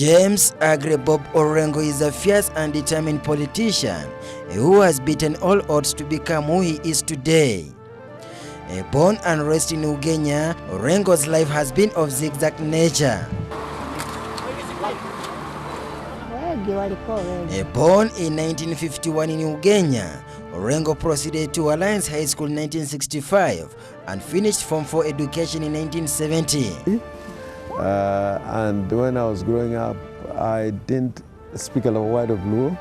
James Bob Orengo is a fierce and determined politician who has beaten all odds to become who he is today. Born and raised in Ugenya, Orengo's life has been of zigzag nature. Born in 1951 in Ugenya, Orengo proceeded to Alliance High School in 1965 and finished Form 4 education in 1970. And when I was growing up, I didn't speak a word of Luo.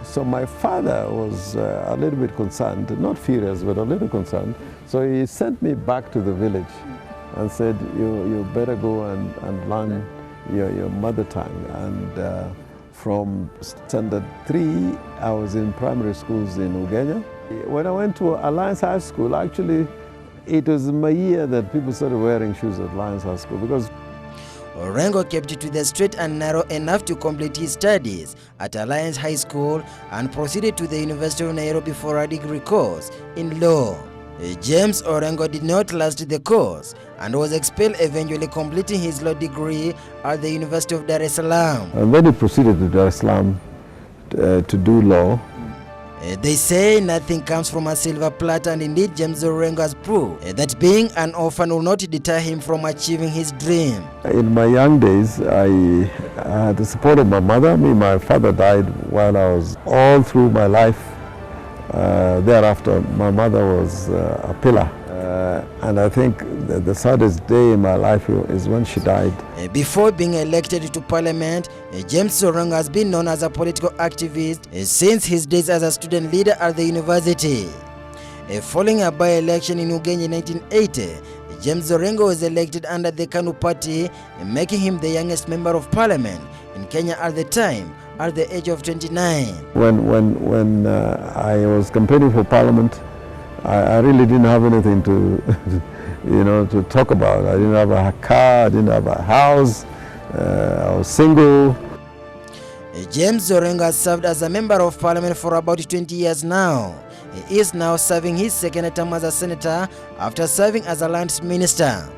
So my father was a little bit concerned, not furious, but a little concerned. So he sent me back to the village and said, you better go and learn your mother tongue. And from standard 3, I was in primary schools in Ugenya. When I went to Alliance High School, actually, it was my year that people started wearing shoes at Alliance High School, because Orengo kept it to the straight and narrow enough to complete his studies at Alliance High School and proceeded to the University of Nairobi for a degree course in law. James Orengo did not last the course and was expelled, eventually completing his law degree at the University of Dar es Salaam. And then he proceeded to Dar es Salaam to do law. They say nothing comes from a silver platter, and indeed James Orengo has proved that being an orphan will not deter him from achieving his dream. In my young days, I had the support of my mother. My father died while I was all through my life. Thereafter, my mother was a pillar. And I think the saddest day in my life is when she died. Before being elected to parliament, James Orengo has been known as a political activist since his days as a student leader at the university. Following a by-election in Ugenya in 1980, James Orengo was elected under the KANU party, making him the youngest member of parliament in Kenya at the time, at the age of 29. When I was campaigning for parliament, I really didn't have anything to, to talk about. I didn't have a car, I didn't have a house, I was single. James Orengo has served as a member of parliament for about 20 years now. He is now serving his second term as a senator after serving as a lands minister.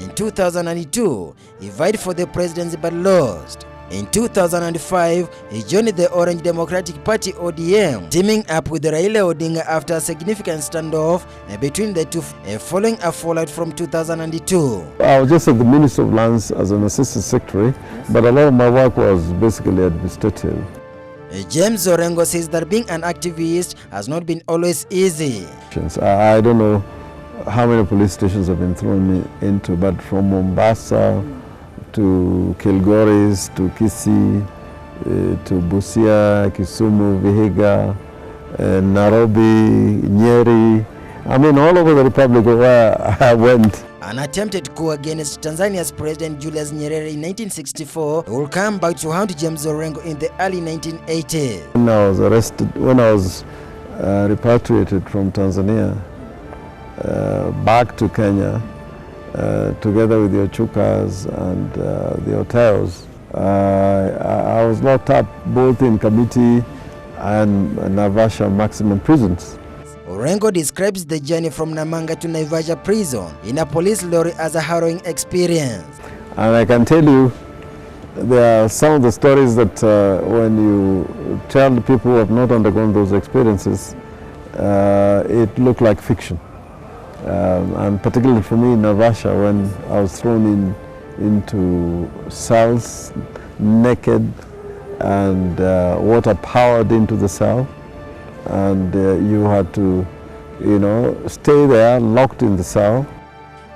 In 2002, he vied for the presidency but lost. In 2005, he joined the Orange Democratic Party (ODM), teaming up with Raila Odinga after a significant standoff between the two following a fallout from 2002. I was just at the Ministry of Lands as an assistant secretary, but a lot of my work was basically administrative. James Orengo says that being an activist has not been always easy. I don't know how many police stations have been thrown me into, but from Mombasa to Kilgoris, to Kisii, to Busia, Kisumu, Vihiga, Nairobi, Nyeri. I mean, all over the Republic where I went. An attempted coup against Tanzania's President Julius Nyerere in 1964 will come back to haunt James Orengo in the early 1980s. When I was arrested, when I was repatriated from Tanzania back to Kenya, together with the Ochukas and the hotels, I was locked up both in Kamiti and Naivasha maximum prisons. Orengo describes the journey from Namanga to Naivasha prison in a police lorry as a harrowing experience. And I can tell you, there are some of the stories that when you tell the people who have not undergone those experiences, it looked like fiction. And particularly for me in Naivasha, when I was thrown into cells, naked, and water powered into the cell, and you had to, stay there, locked in the cell.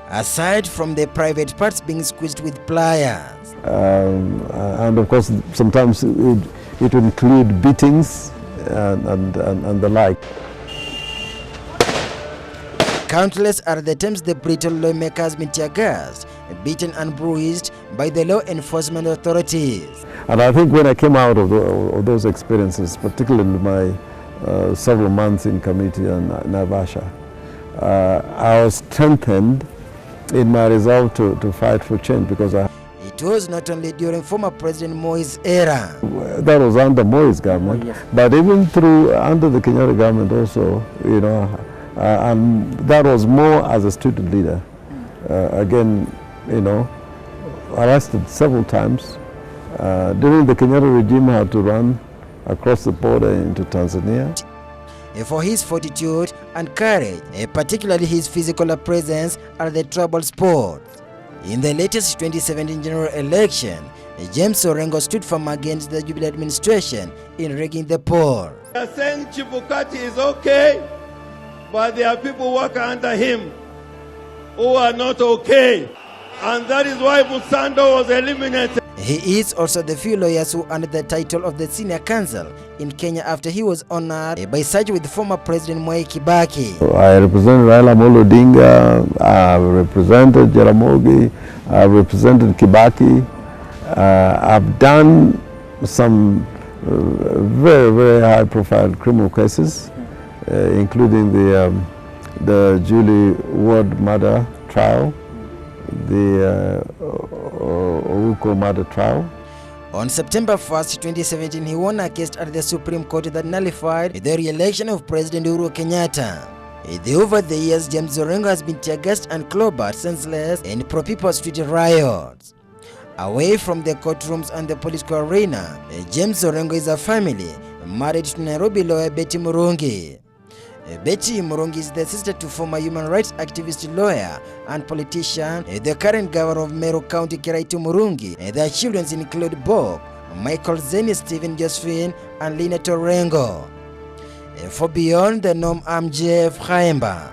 Aside from the private parts being squeezed with pliers. And of course, sometimes it would include beatings and the like. Countless are the times the brutal lawmaker has been tear-gassed, beaten and bruised by the law enforcement authorities. And I think when I came out of those experiences, particularly in my several months in Kamiti and Naivasha, I was strengthened in my resolve to fight for change, because it was not only during former President Moi's era. That was under Moi's government, yes. But even under the Kenyatta government also, and that was more as a student leader. Again, arrested several times, During the Kenyatta regime, I had to run across the border into Tanzania. For his fortitude and courage, particularly his physical presence at the troubled sports. In the latest 2017 general election, James Orengo stood firm against the Jubilee administration in rigging the poll. They are saying Chibukati is okay, but there are people working under him who are not okay. And that is why Musando was eliminated. He is also the few lawyers who earned the title of the senior counsel in Kenya after he was honored by such with former President Mwai Kibaki. I represented Raila Amolo Odinga, I represented Jaramogi, I represented Kibaki. I've done some very, very high-profile criminal cases, including the Julie Ward murder trial, the Ouko murder trial. On September 1st, 2017, he won a case at the Supreme Court that nullified the re-election of President Uhuru Kenyatta. Over the years, James Orengo has been tear-gassed and clobbered senseless in pro-people street riots. Away from the courtrooms and the political arena, James Orengo is a family married to Nairobi lawyer Betty Murungi. Betty Murungi is the sister to former human rights activist, lawyer and politician, the current governor of Meru County, Kiraitu Murungi. Their children include Bob, Michael, Zeni, Stephen, Josephine, and Lynette Orengo. For Beyond the Norm, I'm Jeff Khaemba.